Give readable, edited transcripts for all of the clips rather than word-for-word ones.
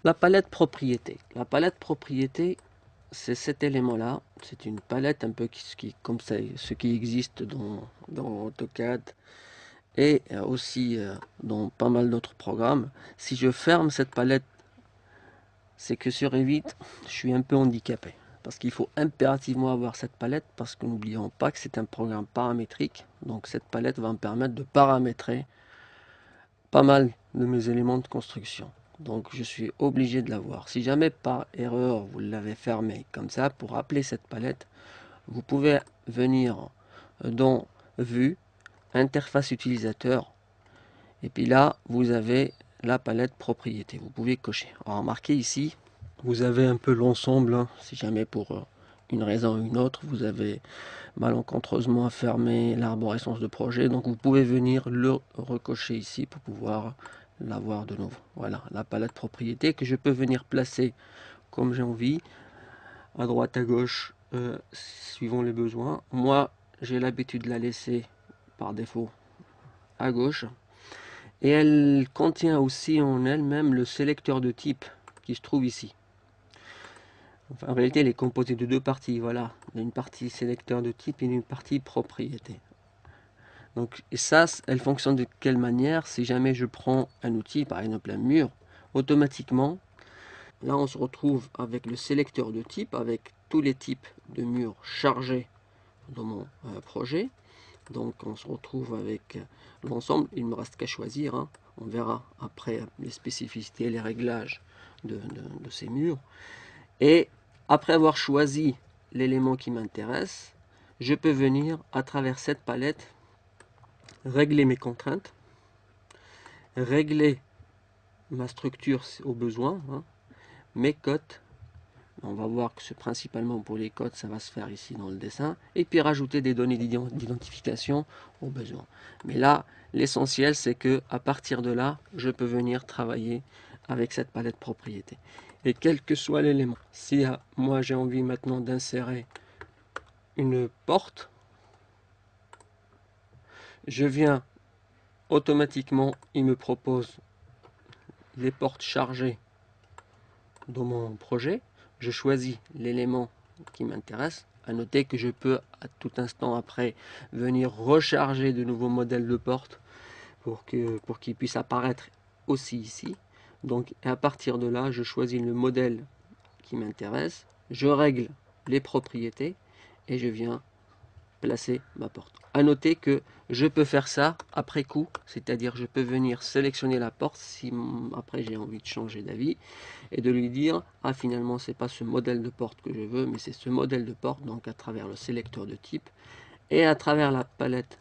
La palette propriété. La palette propriété, c'est cet élément-là. C'est une palette un peu comme ça, ce qui existe dans AutoCAD et aussi dans pas mal d'autres programmes. Si je ferme cette palette, c'est que sur Revit, je suis un peu handicapé. Parce qu'il faut impérativement avoir cette palette, parce que n'oublions pas que c'est un programme paramétrique. Donc cette palette va me permettre de paramétrer pas mal de mes éléments de construction. Donc je suis obligé de l'avoir. Si jamais par erreur vous l'avez fermé comme ça, pour appeler cette palette, vous pouvez venir dans Vue, Interface utilisateur, et puis là vous avez la palette propriété. Vous pouvez cocher. Alors remarquez ici, vous avez un peu l'ensemble, hein, si jamais pour une raison ou une autre, vous avez malencontreusement fermé l'arborescence de projet, donc vous pouvez venir le recocher ici pour pouvoir l'avoir de nouveau. Voilà, la palette propriété que je peux venir placer comme j'ai envie, à droite, à gauche, suivant les besoins. Moi, j'ai l'habitude de la laisser par défaut à gauche. Et elle contient aussi en elle-même le sélecteur de type qui se trouve ici. Enfin, en réalité, elle est composée de deux parties. Voilà, une partie sélecteur de type et une partie propriété. Donc, et ça, elle fonctionne de quelle manière? Si jamais je prends un outil, par exemple un mur, automatiquement, là on se retrouve avec le sélecteur de type, avec tous les types de murs chargés dans mon projet. Donc on se retrouve avec l'ensemble, il ne me reste qu'à choisir, hein. On verra après les spécificités, les réglages de ces murs. Et après avoir choisi l'élément qui m'intéresse, je peux venir à travers cette palette régler mes contraintes, régler ma structure au besoin, hein, mes cotes. On va voir que c'est principalement pour les cotes, ça va se faire ici dans le dessin, et puis rajouter des données d'identification au besoin. Mais là, l'essentiel, c'est que à partir de là, je peux venir travailler avec cette palette propriété. Et quel que soit l'élément, si moi j'ai envie maintenant d'insérer une porte, je viens automatiquement, il me propose les portes chargées dans mon projet. Je choisis l'élément qui m'intéresse. À noter que je peux à tout instant après venir recharger de nouveaux modèles de porte pour qu'ils puissent apparaître aussi ici. Donc à partir de là, je choisis le modèle qui m'intéresse, je règle les propriétés et je viens placer ma porte. À noter que je peux faire ça après coup, c'est-à-dire je peux venir sélectionner la porte si après j'ai envie de changer d'avis et de lui dire ah finalement c'est pas ce modèle de porte que je veux mais c'est ce modèle de porte, donc à travers le sélecteur de type et à travers la palette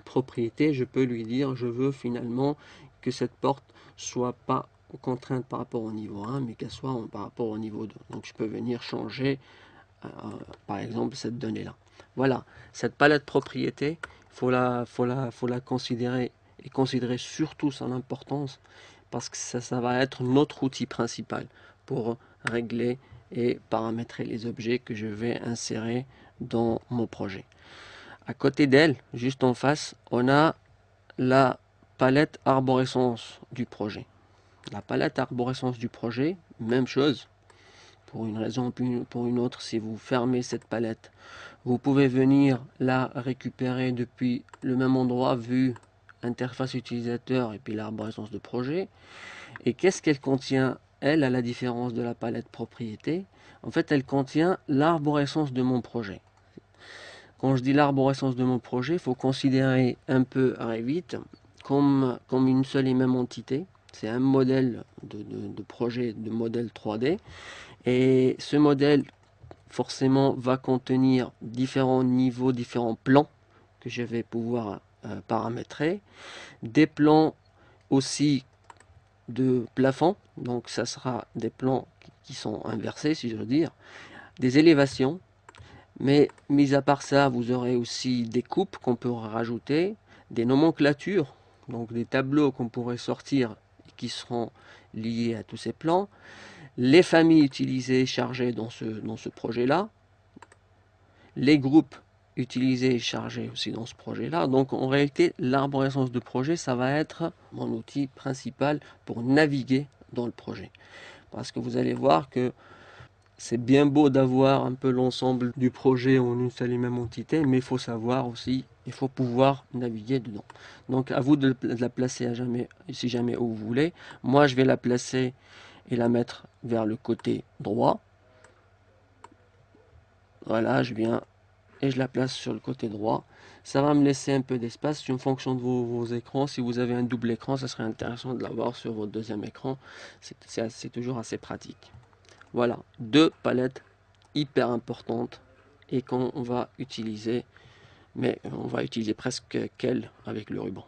propriété je peux lui dire je veux finalement que cette porte soit pas contrainte par rapport au niveau 1 mais qu'elle soit par rapport au niveau 2. Donc je peux venir changer par exemple cette donnée là. Voilà, cette palette propriété, faut la considérer et considérer surtout son importance parce que ça va être notre outil principal pour régler et paramétrer les objets que je vais insérer dans mon projet. À côté d'elle, juste en face, on a la palette arborescence du projet. La palette arborescence du projet, même chose. Pour une raison ou pour une autre, si vous fermez cette palette, vous pouvez venir la récupérer depuis le même endroit, vue, interface utilisateur et puis l'arborescence de projet. Et qu'est-ce qu'elle contient, elle, à la différence de la palette propriété? En fait, elle contient l'arborescence de mon projet. Quand je dis l'arborescence de mon projet, il faut considérer un peu Revit comme une seule et même entité. C'est un modèle de projet, de modèle 3D. Et ce modèle, forcément, va contenir différents niveaux, différents plans que je vais pouvoir paramétrer. Des plans aussi de plafond, donc ça sera des plans qui sont inversés, si je veux dire. Des élévations, mais mis à part ça, vous aurez aussi des coupes qu'on peut rajouter, des nomenclatures, donc des tableaux qu'on pourrait sortir et qui seront liés à tous ces plans, les familles utilisées et chargées dans ce projet-là, les groupes utilisés et chargés aussi dans ce projet-là. Donc en réalité, l'arborescence de projet, ça va être mon outil principal pour naviguer dans le projet. Parce que vous allez voir que c'est bien beau d'avoir un peu l'ensemble du projet en une seule et même entité, mais il faut savoir aussi, il faut pouvoir naviguer dedans. Donc à vous de la placer à jamais, si jamais où vous voulez. Moi je vais la placer et la mettre vers le côté droit. Voilà, je viens et je la place sur le côté droit. Ça va me laisser un peu d'espace. C'est une fonction de vos écrans. Si vous avez un double écran, ça serait intéressant de l'avoir sur votre deuxième écran. C'est toujours assez pratique. Voilà, deux palettes hyper importantes et qu'on va utiliser, mais on va utiliser presque qu'elles avec le ruban.